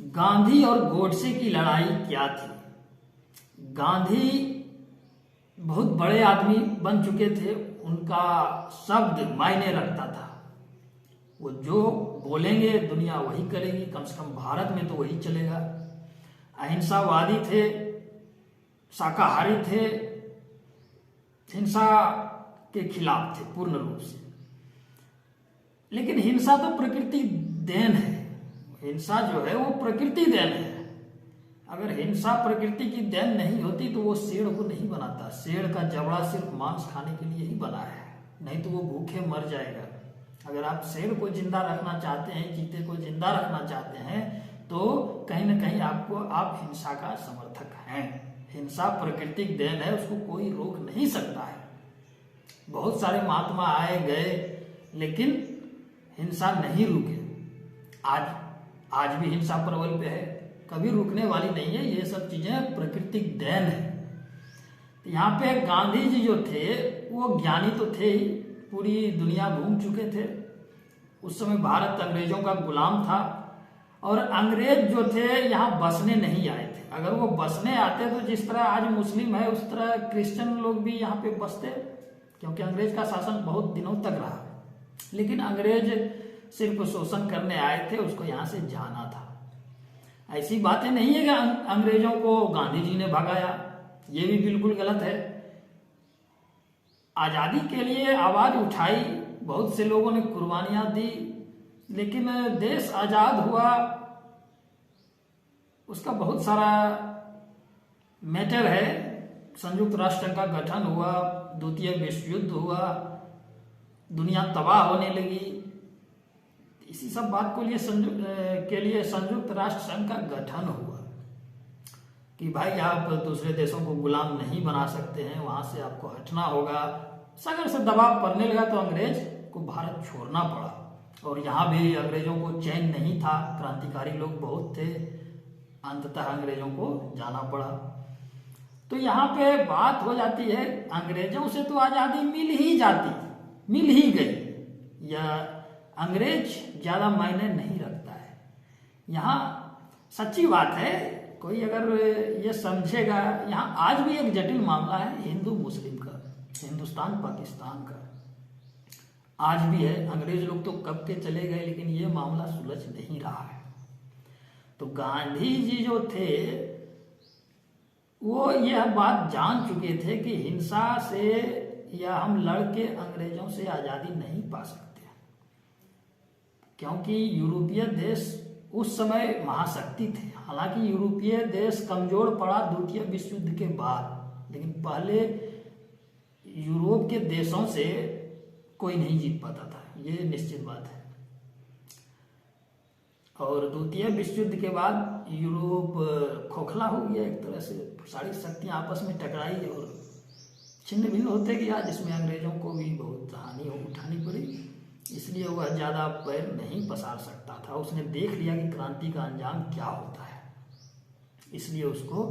गांधी और गोडसे की लड़ाई क्या थी? गांधी बहुत बड़े आदमी बन चुके थे, उनका शब्द मायने रखता था। वो जो बोलेंगे दुनिया वही करेगी, कम से कम भारत में तो वही चलेगा। अहिंसावादी थे, शाकाहारी थे, हिंसा के खिलाफ थे पूर्ण रूप से। लेकिन हिंसा तो प्रकृति देन है, हिंसा जो है वो प्रकृति देन है। अगर हिंसा प्रकृति की देन नहीं होती तो वो शेर को नहीं बनाता। शेर का जबड़ा सिर्फ मांस खाने के लिए ही बना है, नहीं तो वो भूखे मर जाएगा। अगर आप शेर को जिंदा रखना चाहते हैं, चीते को जिंदा रखना चाहते हैं, तो कहीं ना कहीं आप हिंसा का समर्थक हैं। हिंसा प्राकृतिक देन है, उसको कोई रोक नहीं सकता है। बहुत सारे महात्मा आए गए, लेकिन हिंसा नहीं रुके। आज भी हिंसा प्रबल पे है, कभी रुकने वाली नहीं है। ये सब चीजें प्राकृतिक देन है। तो यहाँ पे गांधी जी जो थे वो ज्ञानी तो थे ही, पूरी दुनिया घूम चुके थे। उस समय भारत अंग्रेजों का गुलाम था, और अंग्रेज जो थे यहाँ बसने नहीं आए थे। अगर वो बसने आते तो जिस तरह आज मुस्लिम है उस तरह क्रिश्चियन लोग भी यहाँ पे बसते, क्योंकि अंग्रेज का शासन बहुत दिनों तक रहा। लेकिन अंग्रेज सिर्फ शोषण करने आए थे, उसको यहाँ से जाना था। ऐसी बातें नहीं है कि अंग्रेजों को गांधी जी ने भगाया, ये भी बिल्कुल गलत है। आजादी के लिए आवाज उठाई, बहुत से लोगों ने कुर्बानियां दी, लेकिन देश आजाद हुआ उसका बहुत सारा मैटर है। संयुक्त राष्ट्र का गठन हुआ, द्वितीय विश्व युद्ध हुआ, दुनिया तबाह होने लगी। इसी सब बात के लिए संयुक्त राष्ट्र संघ का गठन हुआ कि भाई आप दूसरे देशों को गुलाम नहीं बना सकते हैं, वहां से आपको हटना होगा। सगर से दबाव पड़ने लगा तो अंग्रेज को भारत छोड़ना पड़ा। और यहाँ भी अंग्रेजों को चैन नहीं था, क्रांतिकारी लोग बहुत थे, अंततः अंग्रेजों को जाना पड़ा। तो यहाँ पे बात हो जाती है, अंग्रेजों से तो आजादी मिल ही गई, या अंग्रेज ज्यादा मायने नहीं रखता है। यहाँ सच्ची बात है, कोई अगर ये समझेगा। यहाँ आज भी एक जटिल मामला है हिंदू मुस्लिम का, हिंदुस्तान पाकिस्तान का आज भी है। अंग्रेज लोग तो कब के चले गए, लेकिन ये मामला सुलझ नहीं रहा है। तो गांधी जी जो थे वो यह बात जान चुके थे कि हिंसा से या हम लड़के अंग्रेजों से आजादी नहीं पा सकते, क्योंकि यूरोपीय देश उस समय महाशक्ति थे। हालांकि यूरोपीय देश कमजोर पड़ा द्वितीय विश्व युद्ध के बाद, लेकिन पहले यूरोप के देशों से कोई नहीं जीत पाता था, ये निश्चित बात है। और द्वितीय विश्व युद्ध के बाद यूरोप खोखला हो गया एक तरह से, सारी शक्तियां आपस में टकराई और छिन्न भिन्न होते गया, जिसमें अंग्रेजों को भी बहुत हानि उठानी पड़ी। इसलिए वह ज्यादा पैर नहीं पसार सकता था। उसने देख लिया कि क्रांति का अंजाम क्या होता है, इसलिए उसको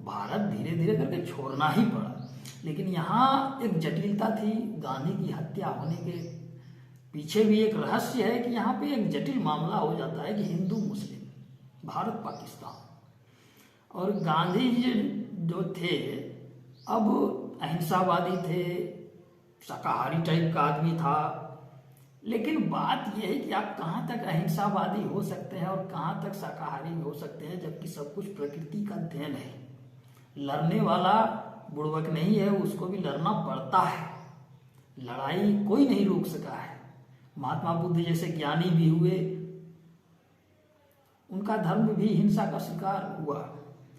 भारत धीरे धीरे करके छोड़ना ही पड़ा। लेकिन यहाँ एक जटिलता थी, गांधी की हत्या होने के पीछे भी एक रहस्य है कि यहाँ पे एक जटिल मामला हो जाता है कि हिंदू मुस्लिम, भारत पाकिस्तान। और गांधी जी जो थे अब अहिंसावादी थे, शाकाहारी टाइप का आदमी था। लेकिन बात यह है कि आप कहाँ तक अहिंसावादी हो सकते हैं और कहाँ तक शाकाहारी हो सकते हैं, जबकि सब कुछ प्रकृति का देन है। लड़ने वाला बुड़बक नहीं है, उसको भी लड़ना पड़ता है। लड़ाई कोई नहीं रोक सका है। महात्मा बुद्ध जैसे ज्ञानी भी हुए, उनका धर्म भी हिंसा का शिकार हुआ,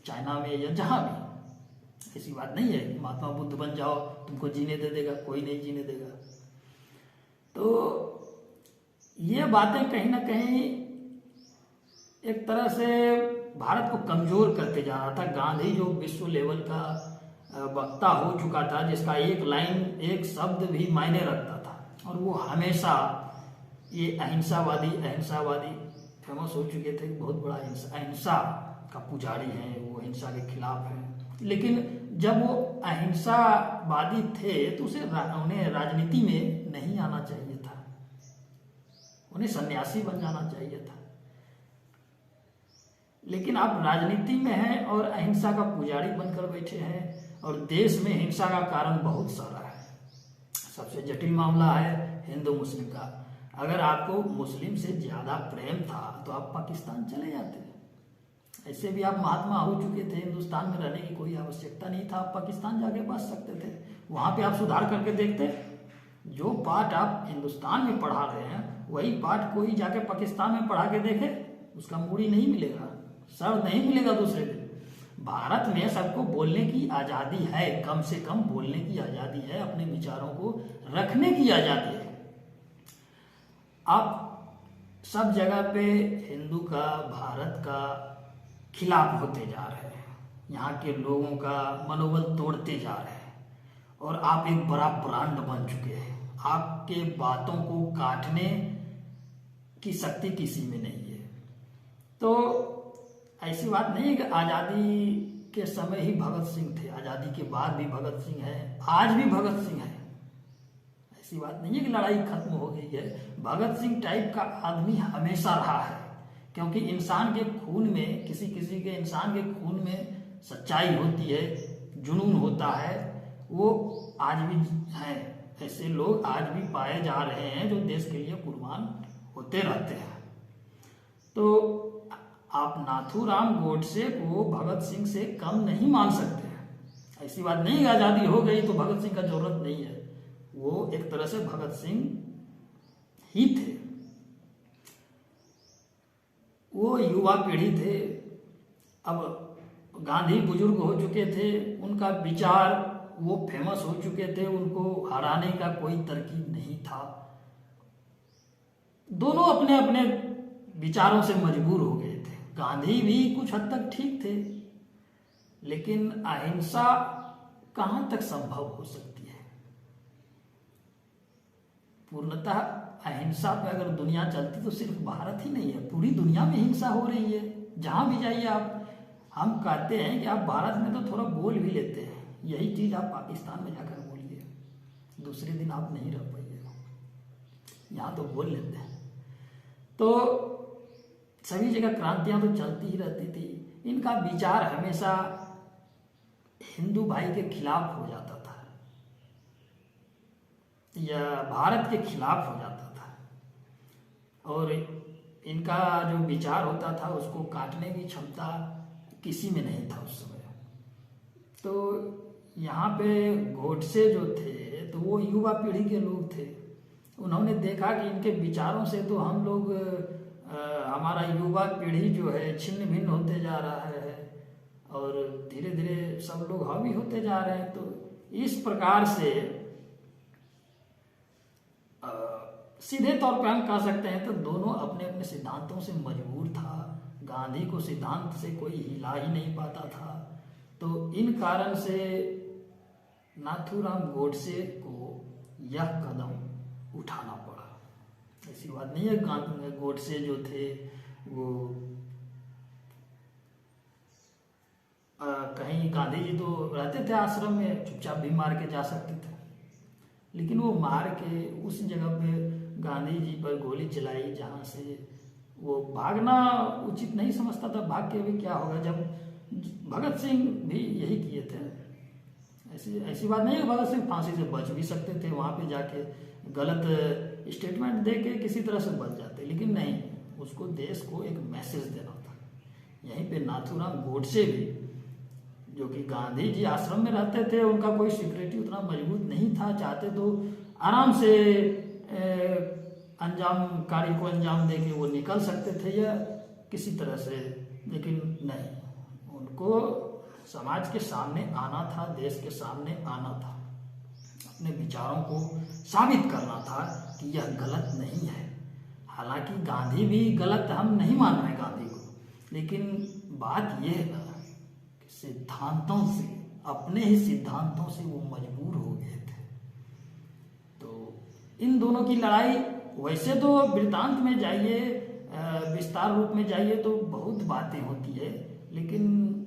चाइना में या जहां भी। ऐसी बात नहीं है कि महात्मा बुद्ध बन जाओ तुमको जीने दे देगा, कोई नहीं जीने देगा। तो ये बातें कहीं ना कहीं एक तरह से भारत को कमजोर करते जा रहा था। गांधी जो विश्व लेवल का वक्ता हो चुका था, जिसका एक लाइन एक शब्द भी मायने रखता था, और वो हमेशा ये अहिंसावादी फेमस हो चुके थे। बहुत बड़ा अहिंसा का पुजारी हैं, वो हिंसा के खिलाफ हैं। लेकिन जब वो अहिंसावादी थे तो उन्हें राजनीति में नहीं आना चाहिए था, उन्हें सन्यासी बन जाना चाहिए था। लेकिन आप राजनीति में हैं और अहिंसा का पुजारी बनकर बैठे हैं, और देश में हिंसा का कारण बहुत सारा है। सबसे जटिल मामला है हिंदू मुस्लिम का। अगर आपको मुस्लिम से ज्यादा प्रेम था तो आप पाकिस्तान चले जाते। ऐसे भी आप महात्मा हो चुके थे, हिंदुस्तान में रहने की कोई आवश्यकता नहीं था, आप पाकिस्तान जाके बस सकते थे। वहां पे आप सुधार करके देखते। जो पाठ आप हिंदुस्तान में पढ़ा रहे हैं वही पाठ कोई जाके पाकिस्तान में पढ़ा के देखे, उसका मूड़ी नहीं मिलेगा, सर नहीं मिलेगा दूसरे दिन। भारत में सबको बोलने की आजादी है, कम से कम बोलने की आजादी है, अपने विचारों को रखने की आजादी है। आप सब जगह पे हिंदू का, भारत का खिलाफ होते जा रहे हैं, यहाँ के लोगों का मनोबल तोड़ते जा रहे हैं, और आप एक बड़ा ब्रांड बन चुके हैं। आपके बातों को काटने की शक्ति किसी में नहीं है। तो ऐसी बात नहीं है कि आज़ादी के समय ही भगत सिंह थे, आज़ादी के बाद भी भगत सिंह है, आज भी भगत सिंह है। ऐसी बात नहीं है कि लड़ाई खत्म हो गई है। भगत सिंह टाइप का आदमी हमेशा रहा है, क्योंकि इंसान के खून में, किसी किसी के इंसान के खून में सच्चाई होती है, जुनून होता है, वो आज भी हैं। ऐसे लोग आज भी पाए जा रहे हैं जो देश के लिए कुर्बान होते रहते हैं। तो आप नाथूराम गोडसे को भगत सिंह से कम नहीं मान सकते हैं। ऐसी बात नहीं, आज़ादी हो गई तो भगत सिंह का जरूरत नहीं है, वो एक तरह से भगत सिंह ही थे। वो युवा पीढ़ी थे। अब गांधी बुजुर्ग हो चुके थे, उनका विचार वो फेमस हो चुके थे, उनको हराने का कोई तरकीब नहीं था। दोनों अपने अपने विचारों से मजबूर हो गए थे। गांधी भी कुछ हद तक ठीक थे, लेकिन अहिंसा कहां तक संभव हो सकती है? पूर्णतः अहिंसा पे अगर दुनिया चलती तो सिर्फ भारत ही नहीं है, पूरी दुनिया में हिंसा हो रही है। जहां भी जाइए आप, हम कहते हैं कि आप भारत में तो थोड़ा बोल भी लेते हैं, यही चीज आप पाकिस्तान में जाकर बोलिए, दूसरे दिन आप नहीं रह पाइएगा। यहाँ तो बोल लेते हैं। तो सभी जगह क्रांतियां तो चलती ही रहती थी। इनका विचार हमेशा हिंदू भाई के खिलाफ हो जाता था या भारत के खिलाफ हो जाता था, और इनका जो विचार होता था उसको काटने की क्षमता किसी में नहीं था उस समय। तो यहाँ पे गोडसे जो थे तो वो युवा पीढ़ी के लोग थे। उन्होंने देखा कि इनके विचारों से तो हम लोग, हमारा युवा पीढ़ी जो है छिन्न भिन्न होते जा रहा है, और धीरे धीरे सब लोग हावी होते जा रहे हैं। तो इस प्रकार से सीधे तौर पे हम कह सकते हैं तो दोनों अपने अपने सिद्धांतों से मजबूर था। गांधी को सिद्धांत से कोई हिला ही नहीं पाता था। तो इन कारण से नाथूराम गोडसे को यह कदम उठाना पड़ा। ऐसी बात नहीं है, गोडसे जो थे वो कहीं, गांधी जी तो रहते थे आश्रम में, चुपचाप भी मार के जा सकते थे, लेकिन वो मार के उस जगह पे गांधी जी पर गोली चलाई जहां से वो भागना उचित नहीं समझता था। भाग के भी क्या होगा, जब भगत सिंह भी यही किए थे। ऐसी बात नहीं है, भगत सिंह फांसी से बच भी सकते थे, वहां पे जाके गलत स्टेटमेंट दे के किसी तरह से बच जाते, लेकिन नहीं, उसको देश को एक मैसेज देना था। यहीं पे नाथूराम गोडसे भी, जो कि गांधी जी आश्रम में रहते थे, उनका कोई सिक्योरिटी उतना मजबूत नहीं था, चाहते तो आराम से कार्य को अंजाम दे के वो निकल सकते थे या किसी तरह से, लेकिन नहीं, उनको समाज के सामने आना था, देश के सामने आना था, अपने विचारों को साबित करना था कि यह गलत नहीं है। हालांकि गांधी भी गलत, हम नहीं मान रहे गांधी को, लेकिन बात यह है ना कि सिद्धांतों से, अपने ही सिद्धांतों से वो मजबूर हो गए थे। तो इन दोनों की लड़ाई, वैसे तो वृत्तांत में जाइए, विस्तार रूप में जाइए तो बहुत बातें होती है, लेकिन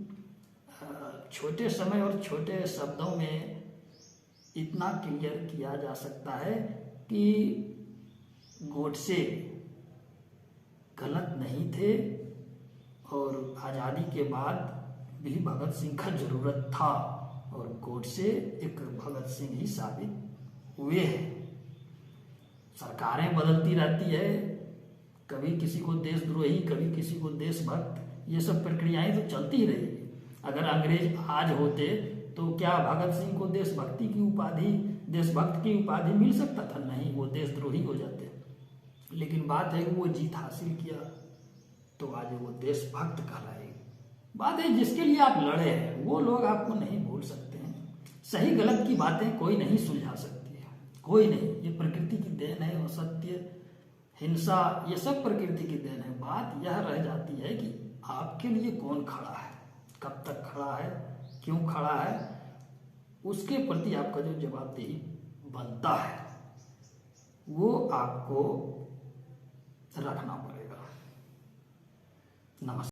छोटे समय और छोटे शब्दों में इतना क्लियर किया जा सकता है कि गोडसे गलत नहीं थे, और आज़ादी के बाद भी भगत सिंह का जरूरत था, और गोडसे एक भगत सिंह ही साबित हुए हैं। सरकारें बदलती रहती है, कभी किसी को देशद्रोही, कभी किसी को देशभक्त, ये सब प्रक्रियाएं तो चलती ही रहेगी। अगर अंग्रेज आज होते तो क्या भगत सिंह को देशभक्ति की उपाधि, देशभक्त की उपाधि मिल सकता था? नहीं, वो देशद्रोही हो जाते। लेकिन बात है कि वो जीत हासिल किया तो आज वो देशभक्त कहलाएगी। बात है जिसके लिए आप लड़े हैं वो लोग आपको नहीं भूल सकते हैं। सही गलत की बातें कोई नहीं सुलझा सकती है, कोई नहीं। ये प्रकृति की देन है, और सत्य, हिंसा, ये सब प्रकृति की देन है। बात यह रह जाती है कि आपके लिए कौन खड़ा है, कब तक खड़ा है, क्यों खड़ा है, उसके प्रति आपका जो जवाबदेही बनता है वो आपको रखना पड़ेगा। नमस्कार।